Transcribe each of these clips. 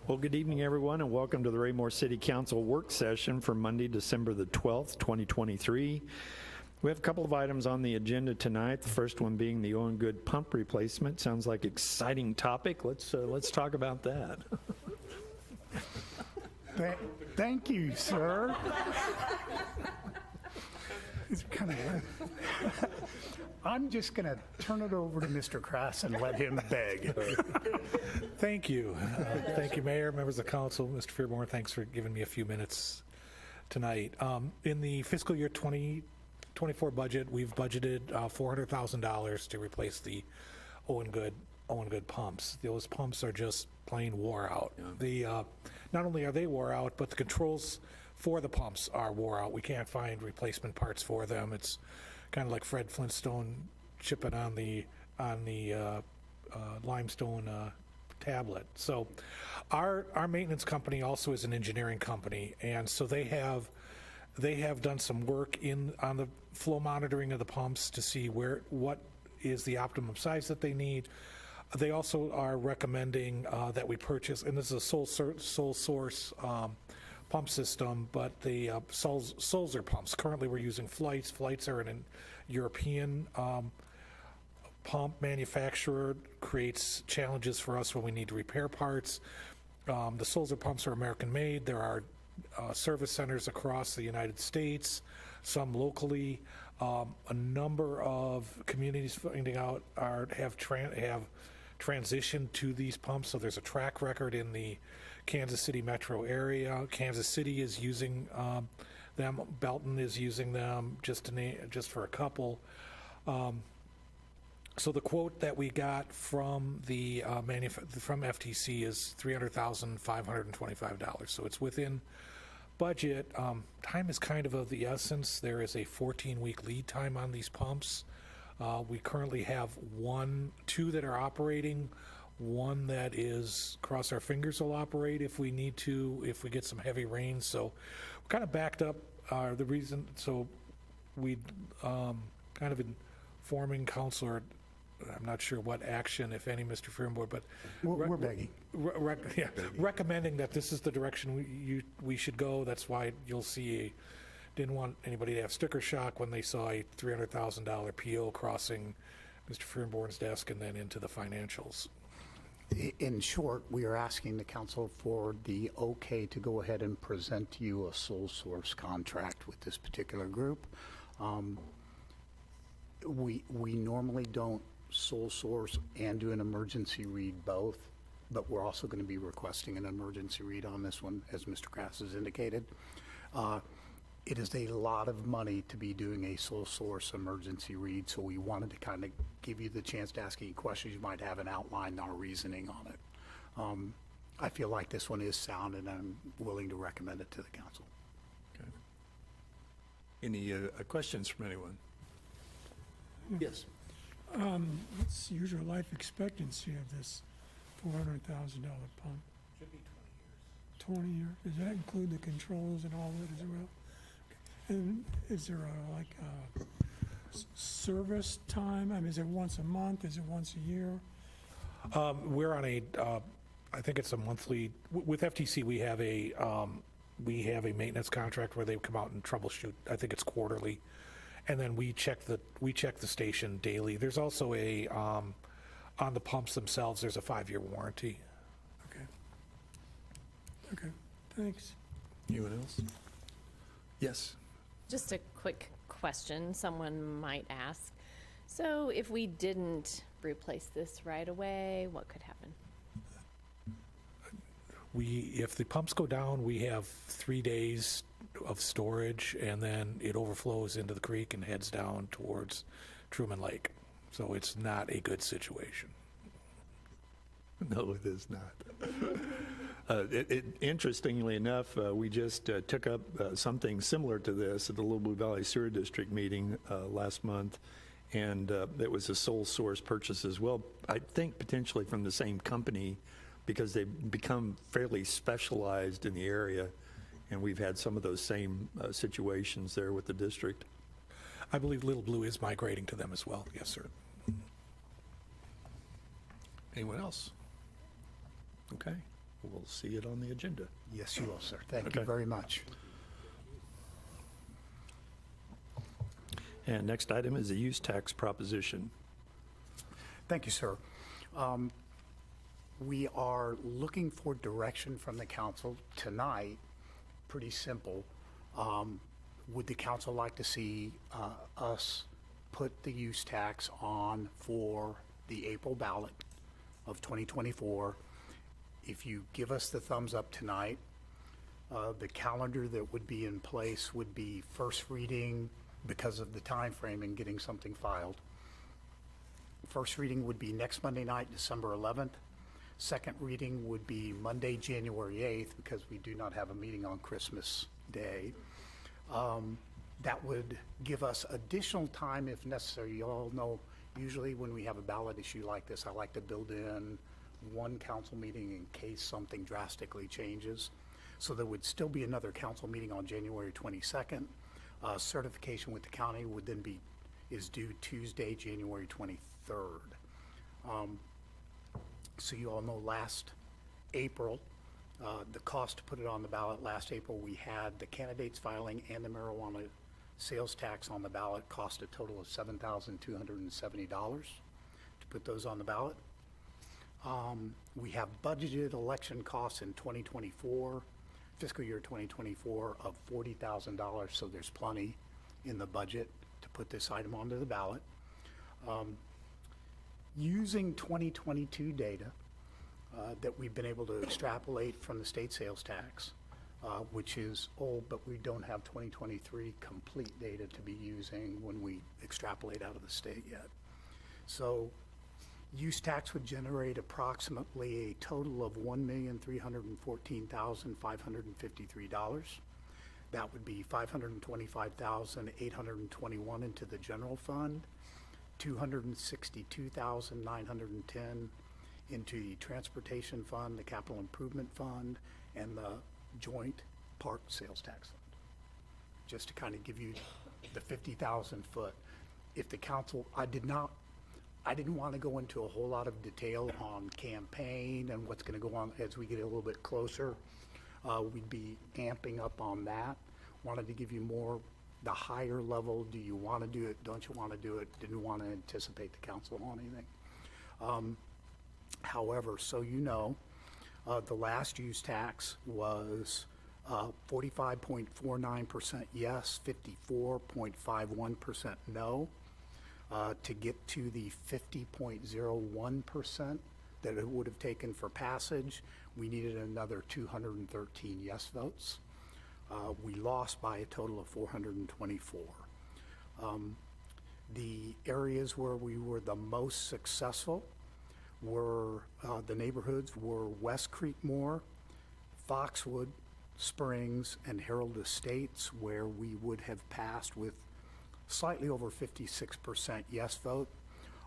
Well, good evening, everyone, and welcome to the Raymore City Council work session for Monday, December the 12th, 2023. We have a couple of items on the agenda tonight. The first one being the Owen Good pump replacement. Sounds like an exciting topic. Let's talk about that. Thank you, sir. It's kind of. I'm just going to turn it over to Mr. Krass and let him beg. Thank you. Thank you, Mayor, members of the council. Mr. Fearborn, thanks for giving me a few minutes tonight. In the fiscal year 2024 budget, we've budgeted $400,000 to replace the Owen Good pumps. Those pumps are just plain wore out. Yeah. Not only are they wore out, but the controls for the pumps are wore out. We can't find replacement parts for them. It's kind of like Fred Flintstone chipping on the limestone tablet. So our maintenance company also is an engineering company, and so they have done some work on the flow monitoring of the pumps to see what is the optimum size that they need. They also are recommending that we purchase, and this is a sole source pump system, but the Sulzer pumps. Currently we're using Flights. Flights are an European pump manufacturer, creates challenges for us when we need to repair parts. The Sulzer pumps are American made. There are service centers across the United States, some locally. A number of communities finding out have transitioned to these pumps, so there's a track record in the Kansas City metro area. Kansas City is using them. Belton is using them, just for a couple. So the quote that we got from the from FTC is $300,525. So it's within budget. Time is kind of the essence. There is a 14-week lead time on these pumps. We currently have two that are operating. One that is, cross our fingers, will operate if we need to, if we get some heavy rain. So we're kind of backed up. The reason, so we kind of informing council, or I'm not sure what action, if any, Mr. Fearborn, but We're begging. Recommending that this is the direction we should go. That's why you'll see didn't want anybody to have sticker shock when they saw a $300,000 PO crossing Mr. Fearborn's desk and then into the financials. In short, we are asking the council for the okay to go ahead and present to you a sole source contract with this particular group. We normally don't sole source and do an emergency read both, but we're also going to be requesting an emergency read on this one, as Mr. Krass has indicated. It is a lot of money to be doing a sole source emergency read, so we wanted to kind of give you the chance to ask any questions you might have and outline our reasoning on it. I feel like this one is sound, and I'm willing to recommend it to the council. Okay. Any questions from anyone? Yes. What's the usual life expectancy of this $400,000 pump? Should be 20 years. 20 years? Does that include the controls and all that as well? And is there a service time? I mean, is it once a month? Is it once a year? We're on I think it's a monthly, with FTC we have a maintenance contract where they come out and troubleshoot. I think it's quarterly. And then we check the station daily. There's also on the pumps themselves, there's a 5-year warranty. Okay, thanks. Anyone else? Yes. Just a quick question someone might ask. So if we didn't replace this right away, what could happen? If the pumps go down, we have 3 days of storage, and then it overflows into the creek and heads down towards Truman Lake. So it's not a good situation. No, it is not. Interestingly enough, we just took up something similar to this at the Little Blue Valley Sewer District meeting last month, and it was a sole source purchase as well. I think potentially from the same company, because they've become fairly specialized in the area, and we've had some of those same situations there with the district. I believe Little Blue is migrating to them as well. Yes, sir. Anyone else? Okay. we'll see it on the agenda. Yes, you will, sir. Thank you Okay. very much. And next item is the use tax proposition. Thank you, sir. We are looking for direction from the council tonight. Pretty simple. Would the council like to see us put the use tax on for the April ballot of 2024? If you give us the thumbs up tonight, the calendar that would be in place would be first reading because of the time frame in getting something filed. First reading would be next Monday night, December 11th. Second reading would be Monday, January 8th, because we do not have a meeting on Christmas Day. That would give us additional time if necessary. You all know, usually when we have a ballot issue like this, I like to build in one council meeting in case something drastically changes. So there would still be another council meeting on January 22nd. Certification with the county would then is due Tuesday, January 23rd. So you all know last April, the cost to put it on the ballot last April, we had the candidates filing and the marijuana sales tax on the ballot cost a total of $7,270 to put those on the ballot. We have budgeted election costs in 2024, fiscal year 2024 of $40,000, so there's plenty in the budget to put this item onto the ballot. Using 2022 data that we've been able to extrapolate from the state sales tax, which is old, but we don't have 2023 complete data to be using when we extrapolate out of the state yet. So use tax would generate approximately a total of $1,314,553. That would be $525,821 into the general fund, $262,910 into the transportation fund, the capital improvement fund, and the joint park sales tax fund. Just to kind of give you the 50,000 foot. If the council, I didn't want to go into a whole lot of detail on campaign and what's going to go on as we get a little bit closer. We'd be amping up on that. Wanted to give you more, the higher level. Do you want to do it? Don't you want to do it? Didn't want to anticipate the council on anything. However, so you know, the last use tax was 45.49% yes, 54.51% no. To get to the 50.01% that it would have taken for passage, we needed another 213 yes votes. We lost by a total of 424. The areas where we were the most successful were, the neighborhoods were West Creekmore, Foxwood, Springs, and Herald Estates, where we would have passed with slightly over 56% yes vote.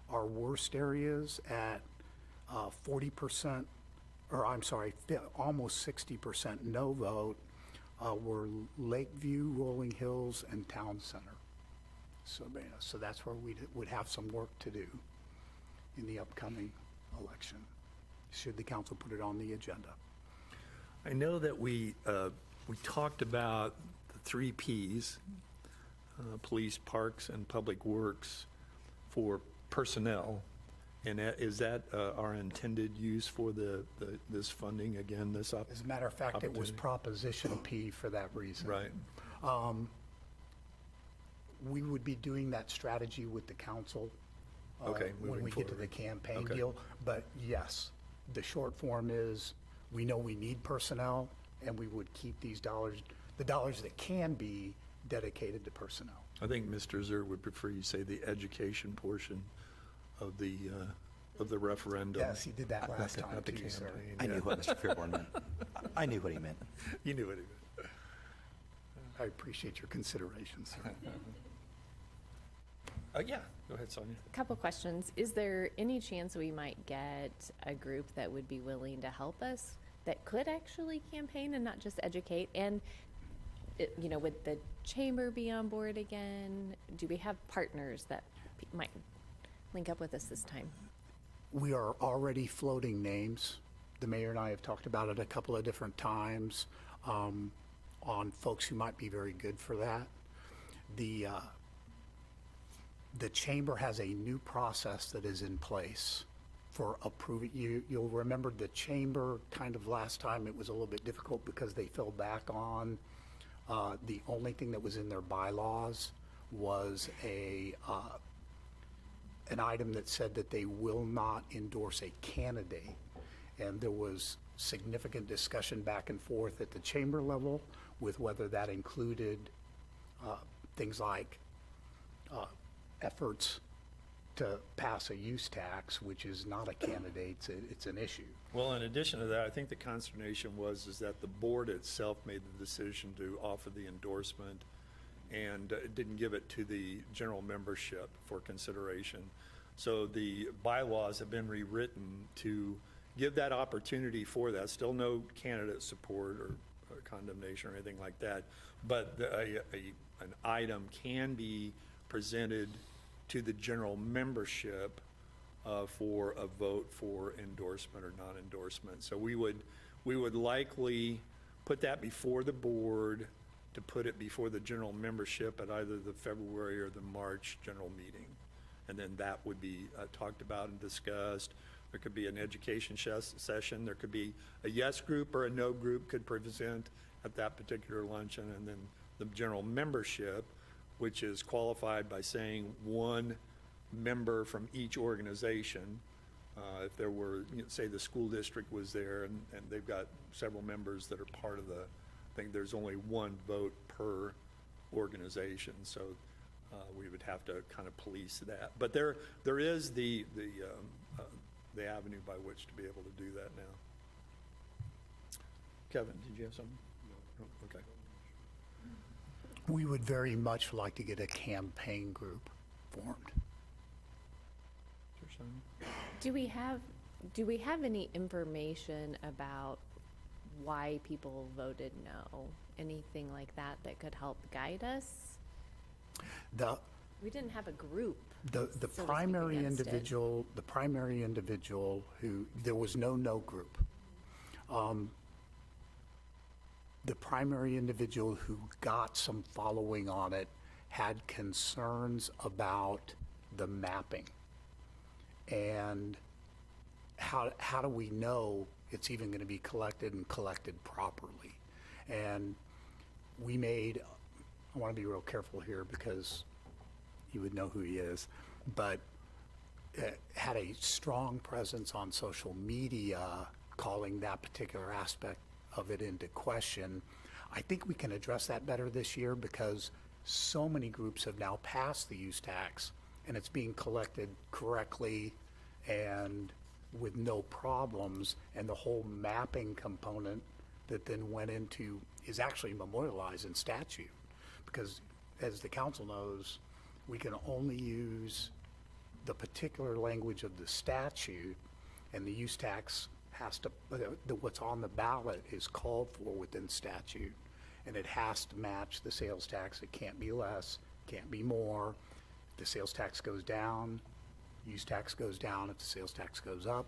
Our worst areas at 40%, or I'm sorry, almost 60% no vote were Lakeview, Rolling Hills, and Town Center. So that's where we would have some work to do in the upcoming election, should the council put it on the agenda. I know that we talked about the 3 Ps, police, parks, and public works for personnel. And is that our intended use for this funding, again, this opportunity? As a matter of fact, it was Proposition P for that reason. Right. We would be doing that strategy with the council Okay, when moving we get to the forward. campaign Okay. deal. But yes, the short form is, we know we need personnel, and we would keep these dollars, the dollars that can be dedicated to personnel. I think Mr. Zer would prefer you say the education portion of the referendum. Yes, he did that last time Not the too, sir. campaign. I knew yeah. what Mr. Fairborn meant. I knew what he meant. You knew what he meant. I appreciate your consideration, sir. Yeah, go ahead, Sonia. Couple questions. Is there any chance we might get a group that would be willing to help us, that could actually campaign and not just educate? And, would the chamber be on board again? Do we have partners that might link up with us this time? We are already floating names The mayor and I have talked about it a couple of different times on folks who might be very good for that. The chamber has a new process that is in place for approving. You'll remember the chamber kind of last time, it was a little bit difficult because they fell back on the only thing that was in their bylaws was an item that said that they will not endorse a candidate. And there was significant discussion back and forth at the chamber level with whether that included things like efforts to pass a use tax, which is not a candidate, it's an issue. Well, in addition to that, I think the consternation is that the board itself made the decision to offer the endorsement and didn't give it to the general membership for consideration. So the bylaws have been rewritten to give that opportunity for that. Still no candidate support or condemnation or anything like that, but an item can be presented to the general membership for a vote for endorsement or non-endorsement. So we would likely put that before the board to put it before the general membership at either the February or the March general meeting. And then that would be talked about and discussed. There could be an education session. There could be a yes group or a no group could present at that particular luncheon. And then the general membership, which is qualified by saying one member from each organization. If there were, say the school district was there and they've got several members that are part of the thing, there's only one vote per organization. So we would have to kind of police that. But there is the avenue by which to be able to do that now. Kevin, did you have something? No. Okay. We would very much like to get a campaign group formed. Is there something? Do we have any information about why people voted no? Anything like that could help guide us? We didn't have a group. The so to speak, primary against it. individual who, there was no group. The primary individual who got some following on it had concerns about the mapping. And how do we know it's even going to be collected and collected properly? And we made, I want to be real careful here because you would know who he is, but had a strong presence on social media calling that particular aspect of it into question. I think we can address that better this year because so many groups have now passed the use tax and it's being collected correctly and with no problems, and the whole mapping component that then went into is actually memorialized in statute. Because as the council knows, we can only use the particular language of the statute, and the use tax has to, what's on the ballot is called for within statute, and it has to match the sales tax. It can't be less, can't be more. If the sales tax goes down, use tax goes down. If the sales tax goes up,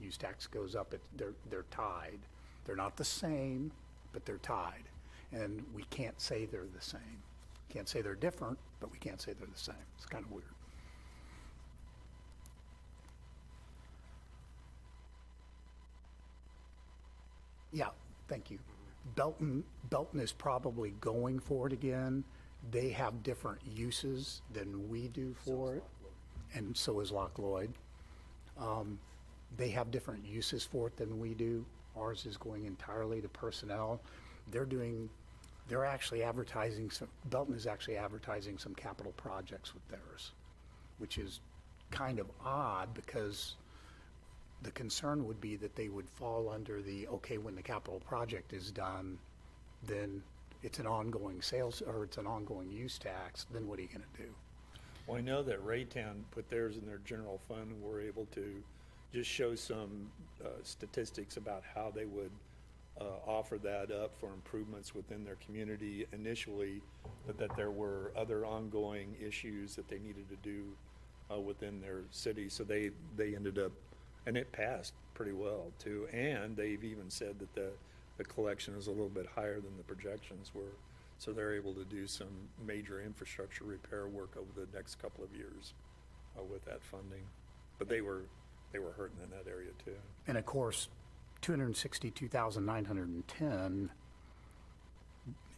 use tax goes up. They're tied. They're not the same, but they're tied. And we can't say they're the same. Can't say they're different, but we can't say they're the same. It's kind of weird. Yeah, thank you. Belton is probably going for it again. They have different uses than we do for it, and so is Loch Lloyd. They have different uses for it than we do. Ours is going entirely to personnel. They're actually advertising Belton is actually advertising some capital projects with theirs, which is kind of odd because the concern would be that they would fall under the, okay, when the capital project is done, then it's an ongoing sales, or it's an ongoing use tax, then what are you gonna do? Well, I know that Raytown put theirs in their general fund and were able to just show some statistics about how they would offer that up for improvements within their community initially, but that there were other ongoing issues that they needed to do within their city. So they ended up And it passed pretty well, too. And they've even said that the collection is a little bit higher than the projections were. So they're able to do some major infrastructure repair work over the next couple of years with that funding. But they were hurting in that area, too. And of course, 262,910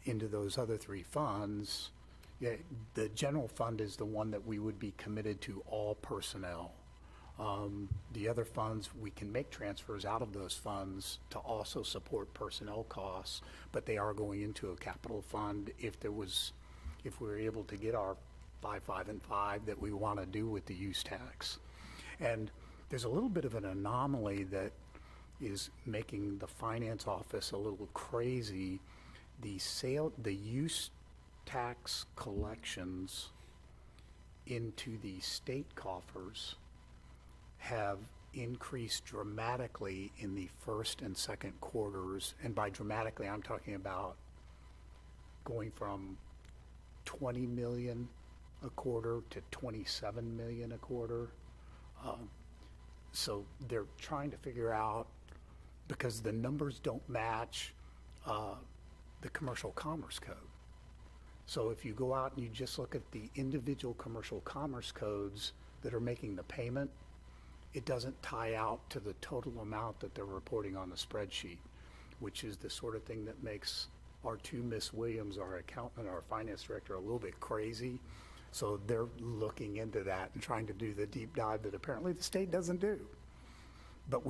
into those other three funds, yeah, the general fund is the one that we would be committed to all personnel. The other funds, we can make transfers out of those funds to also support personnel costs, but they are going into a capital fund if we're able to get our 5, 5, and 5 that we want to do with the use tax. And there's a little bit of an anomaly that is making the finance office a little crazy. The use tax collections into the state coffers have increased dramatically in the first and second quarters. And by dramatically, I'm talking about going from 20 million a quarter to 27 million a quarter. So they're trying to figure out, because the numbers don't match the commercial commerce code. So if you go out and you just look at the individual commercial commerce codes that are making the payment, it doesn't tie out to the total amount that they're reporting on the spreadsheet, which is the sort of thing that makes our two Miss Williams, our accountant, our finance director, a little bit crazy. So they're looking into that and trying to do the deep dive that apparently the state doesn't do. But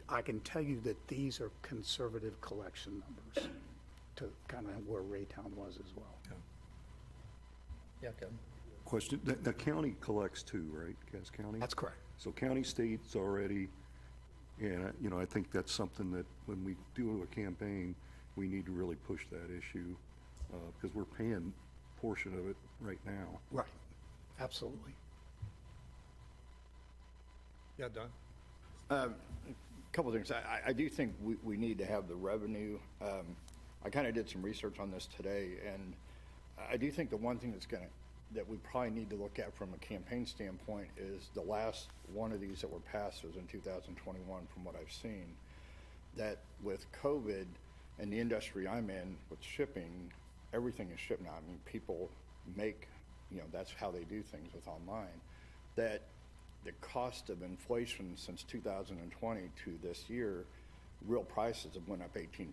I can tell you that these are conservative collection numbers to kind of where Raytown was as well. Yeah, Kevin? Question, the county collects too, right, Cass County? That's correct. So county, states already, and, I think that's something that when we do a campaign, we need to really push that issue, because we're paying a portion of it right now. Right, absolutely. Yeah, Don? Couple things. I do think we need to have the revenue. I kind of did some research on this today, and I do think the one thing that we probably need to look at from a campaign standpoint is the last one of these that were passed was in 2021, from what I've seen, that with COVID and the industry I'm in with shipping, everything is shipped now. I mean, people make, that's how they do things with online, that the cost of inflation since 2020 to this year, real prices have went up 18%.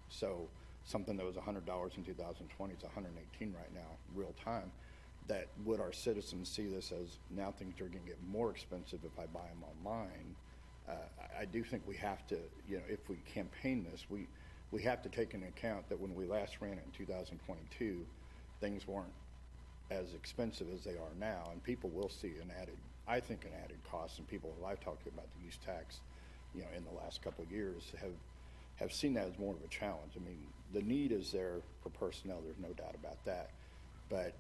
So something that was $100 in 2020 is $118 right now, real time. That would our citizens see this as now things are going to get more expensive if I buy them online? I do think we have to, if we campaign this, we have to take into account that when we last ran it in 2022, things weren't as expensive as they are now, and people will see an added cost, and people that I've talked to about the use tax, in the last couple of years have seen that as more of a challenge. I mean, the need is there for personnel, there's no doubt about that, but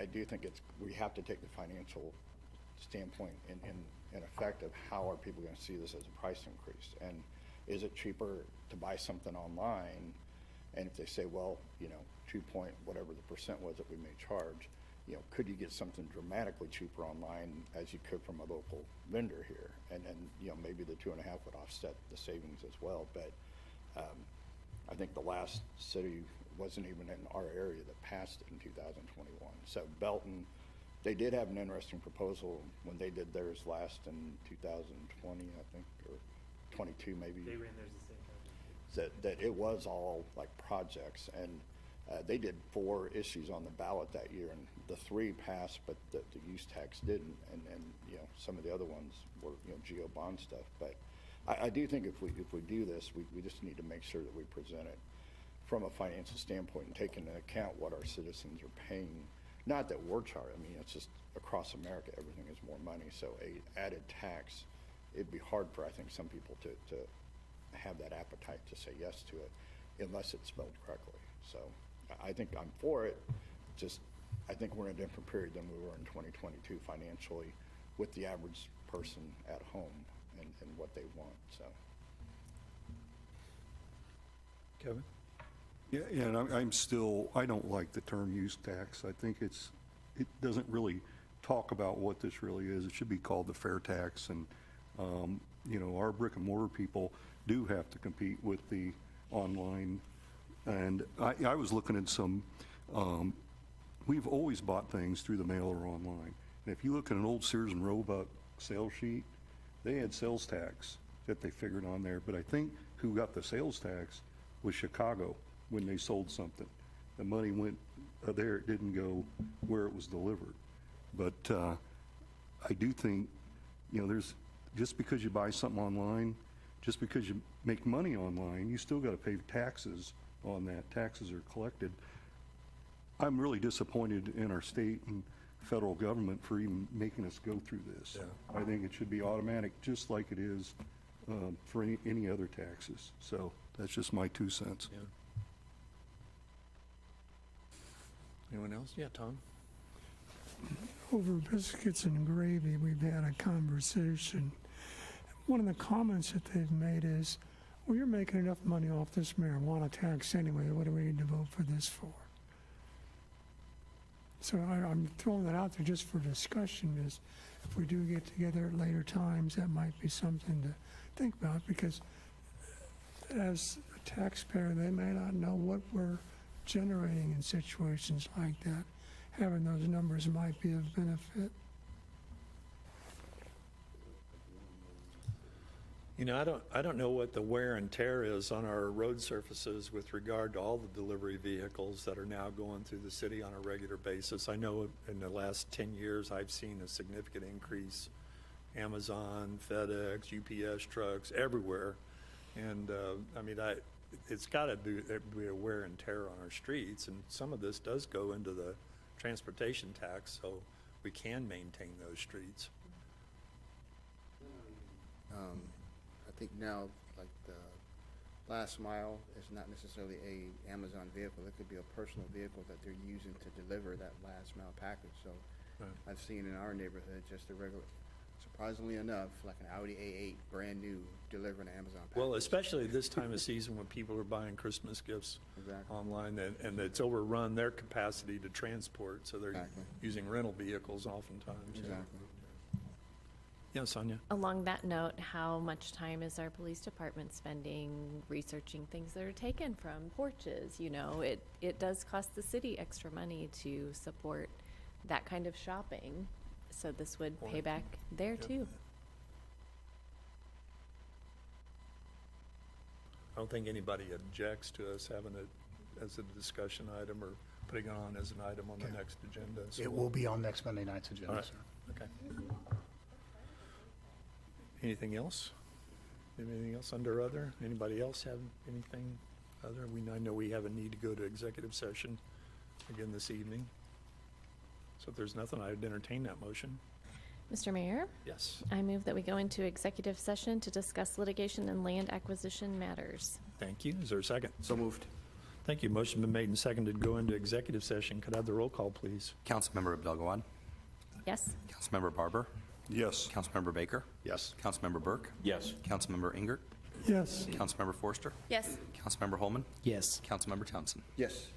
I do think we have to take the financial standpoint in effect of how are people going to see this as a price increase, and is it cheaper to buy something online? And if they say, well, 2 point whatever the percent was that we may charge, could you get something dramatically cheaper online as you could from a local vendor here? And then, maybe the 2.5 would offset the savings as well. But I think the last city wasn't even in our area that passed it in 2021. So Belton, they did have an interesting proposal when they did theirs last in 2020, I think, or 22 maybe. They ran theirs the same time. That it was all like projects, and they did 4 issues on the ballot that year, and the 3 passed, but the use tax didn't, and some of the other ones were geo bond stuff. But I do think if we do this, we just need to make sure that we present it from a financial standpoint and take into account what our citizens are paying. Not that we're charged. I mean, it's just across America, everything is more money. So a added tax, it'd be hard for, I think, some people to have that appetite to say yes to it unless it's spelled correctly. So I think I'm for it. Just I think we're in a different period than we were in 2022 financially with the average person at home and what they want. So. Kevin? Yeah, and I don't like the term use tax. I think it doesn't really talk about what this really is. It should be called the fair tax, and You know, our brick and mortar people do have to compete with the online. And I was looking at some, we've always bought things through the mail or online. And if you look at an old Sears and Roebuck sales sheet, they had sales tax that they figured on there. But I think who got the sales tax was Chicago when they sold something. The money went there, it didn't go where it was delivered. But I do think, you know, there's, just because you buy something online, just because you make money online, you still got to pay taxes on that. Taxes are collected. I'm really disappointed in our state and federal government for even making us go through this. I think it should be automatic, just like it is for any other taxes. So that's just my 2 cents. Yeah. Anyone else? Yeah, Tom? Over biscuits and gravy, we've had a conversation. One of the comments that they've made is, well, you're making enough money off this marijuana tax anyway, what do we need to vote for this for? So I'm throwing that out there just for discussion, is if we do get together at later times, that might be something to think about, because as a taxpayer, they may not know what we're generating in situations like that. Having those numbers might be of benefit. You know, I don't know what the wear and tear is on our road surfaces with regard to all the delivery vehicles that are now going through the city on a regular basis. I know in the last 10 years, I've seen a significant increase. Amazon, FedEx, UPS trucks, everywhere. And, I mean, it's got to be a wear and tear on our streets. And some of this does go into the transportation tax, so we can maintain those streets. I think now, like the last mile is not necessarily a Amazon vehicle. It could be a personal vehicle that they're using to deliver that last mile package. So Right. I've seen in our neighborhood just a regular, surprisingly enough, like an Audi A8, brand new, delivering an Amazon package. Well, especially this time of season when people are buying Christmas gifts Exactly. online, and it's overrun their capacity to transport, so they're Exactly. using rental vehicles oftentimes. yeah. Exactly. Yeah, Sonia? Along that note, how much time is our police department spending researching things that are taken from porches? You know, it does cost the city extra money to support that kind of shopping, so this would pay Point. back there Yep. too. I don't think anybody objects to us having it as a discussion item or putting it on as an item on the Okay. next agenda. so It will be on next Monday night's All agenda, right. sir. Okay. Anything else? Anything else under other? Anybody else have anything other? I know we have a need to go to executive session again this evening. So if there's nothing, I'd entertain that motion. Mr. Mayor, Yes. I move that we go into executive session to discuss litigation and land acquisition matters. Thank you. Is there a second? So moved. Thank you. Motion been made and seconded to go into executive session. Could I have the roll call, please? Councilmember Abdul-Gawad. Yes? Councilmember Barber. Yes. Councilmember Baker. Yes. Councilmember Burke. Yes. Councilmember Ingert. Yes. Councilmember Forster. Yes. Councilmember Holman. Yes. Councilmember Townsend. Yes.